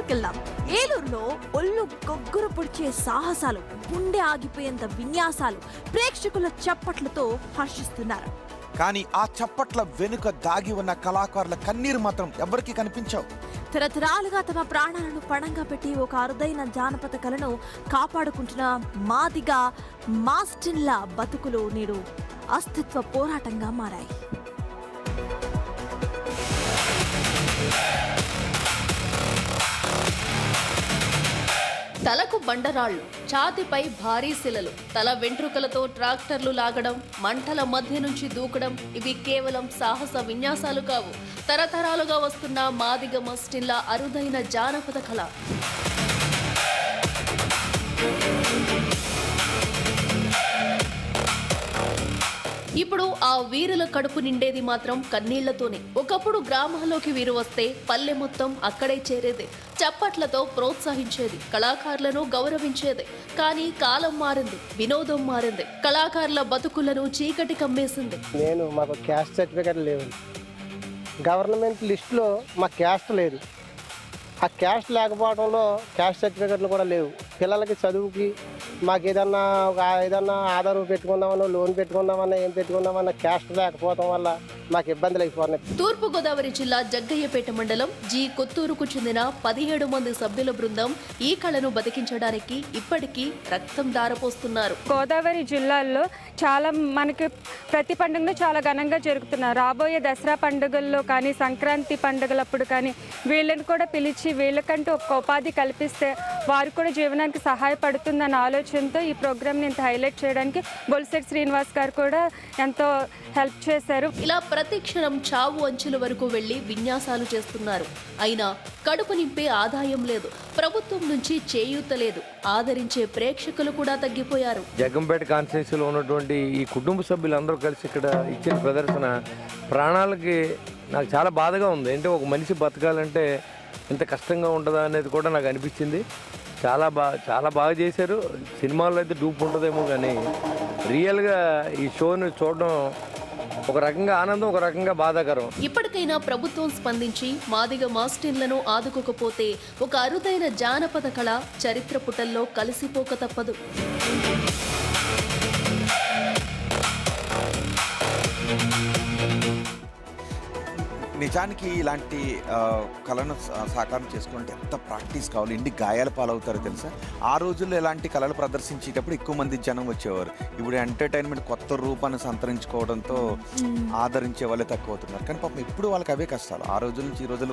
తీసుకెళ్దాం. ఏలూరులో ఒళ్ళు గొగ్గురు పొడిచే సాహసాలు, గుండె ఆగిపోయేంత విన్యాసాలు ప్రేక్షకుల చప్పట్లతో హర్షిస్తున్నారు. కానీ ఆ చప్పట్ల వెనుక దాగి ఉన్న కళాకారుల కన్నీరు మాత్రం ఎవరికీ కనిపించవు. తరతరాలుగా తమ ప్రాణాలను పణంగా పెట్టి ఒక అరుదైన జానపద కళను కాపాడుకుంటున్న మాదిగ మాస్టిన్ల బతుకులు నేడు అస్తిత్వ పోరాటంగా మారాయి. తలకు బండరాళ్లు, ఛాతిపై భారీ శిలలు, తల వెంట్రుకలతో ట్రాక్టర్లు లాగడం, మంటల మధ్య నుంచి దూకడం ఇవి కేవలం సాహస విన్యాసాలు కావు. తరతరాలుగా వస్తున్న మాదిగ మస్టిన్ల అరుదైన జానపద కళ. ఇప్పుడు ఆ వీరుల కడుపు నిండేది మాత్రం కన్నీళ్లతోనే. ఒకప్పుడు గ్రామాల్లోకి వీరు వస్తే పల్లె మొత్తం అక్కడే చేరేది, చప్పట్లతో ప్రోత్సహించేది, కళాకారులను గౌరవించేది. కానీ కాలం మారింది, వినోదం మారింది, కళాకారుల బతుకులను చీకటి కమ్మేసింది. మాకు క్యాస్ట్ సర్టిఫికేట్ లేవు, గవర్నమెంట్ లిస్టులో మా క్యాస్ట్ లేదు. ఆ క్యాస్ట్ లేకపోవడంలో క్యాస్ట్ సర్టిఫికేట్లు కూడా లేవు. పిల్లలకి చదువుకి మాకు ఏదన్నా ఆధారం పెట్టుకుందామన్నా, లోన్ పెట్టుకుందామన్నా, ఏం పెట్టుకుందామన్నా క్యాస్ట్ లేకపోవడం వల్ల మాకు ఇబ్బందులు అయిపోతున్నాయి. తూర్పుగోదావరి జిల్లా జగ్గయ్యపేట మండలం జి కొత్తూరుకు చెందిన 17 మంది సభ్యుల బృందం ఈ కళను బతికించడానికి ఇప్పటికీ రక్తం దారపోస్తున్నారు. గోదావరి జిల్లాల్లో చాలా మనకి ప్రతి పండుగను చాలా ఘనంగా జరుగుతున్నారు. రాబోయే దసరా పండుగల్లో కానీ, సంక్రాంతి పండుగలప్పుడు కానీ వీళ్ళని కూడా పిలిచి వీళ్ళకంటూ ఒక ఉపాధి కల్పిస్తే వారు కూడా జీవనానికి సహాయపడుతుందన్న ఆలోచనతో ఈ ప్రోగ్రామ్ని ఇంత హైలైట్ చేయడానికి బొలిశెట్టి శ్రీనివాస్ గారు కూడా ఎంతో హెల్ప్ చేశారు. ఇలా ప్రతి క్షణం చావు అంచుల వరకు వెళ్లి విన్యాసాలు చేస్తున్నారు. అయినా కడుపు నింపే ఆదాయం లేదు, ప్రభుత్వం నుంచి చేయూత లేదు, ఆదరించే ప్రేక్షకులు కూడా తగ్గిపోయారు. జగ్గంపేట కాన్స్టిట్యున్సీలో ఉన్నటువంటి ఈ కుటుంబ సభ్యులందరూ కలిసి ఇక్కడ ఇచ్చిన ప్రదర్శన ప్రాణాలకి నాకు చాలా బాధగా ఉంది. అంటే ఒక మనిషి బతకాలంటే ఇంత కష్టంగా ఉంటుందా అనేది కూడా నాకు అనిపించింది. చాలా బాగా చేశారు. సినిమాల్లో అయితే డూప్ ఉంటుందేమో కానీ రియల్గా ఈ షోని చూడడం ఒక రకంగా ఆనందం, ఒక రకంగా బాధాకరం. ఇప్పటికైనా ప్రభుత్వం స్పందించి మాదిగ మాస్టిన్లను ఆదుకోకపోతే ఒక అరుదైన జానపద కళ చరిత్ర పుటల్లో కలిసిపోక తప్పదు. నిజానికి ఇలాంటి కళను సాకారం చేసుకుంటే ఎంత ప్రాక్టీస్ కావాలి, ఎన్ని గాయాల పాలవుతారో తెలుసా. ఆ రోజుల్లో ఇలాంటి కళలు ప్రదర్శించేటప్పుడు ఎక్కువ మంది జనం వచ్చేవారు. ఇప్పుడు ఎంటర్టైన్మెంట్ కొత్త రూపాన్ని సంతరించుకోవడంతో ఆదరించే వాళ్ళే తక్కువ అవుతున్నారు. కానీ పాపం ఇప్పుడు వాళ్ళకి అవే కష్టాలు. ఆ రోజుల నుంచి ఈ రోజుల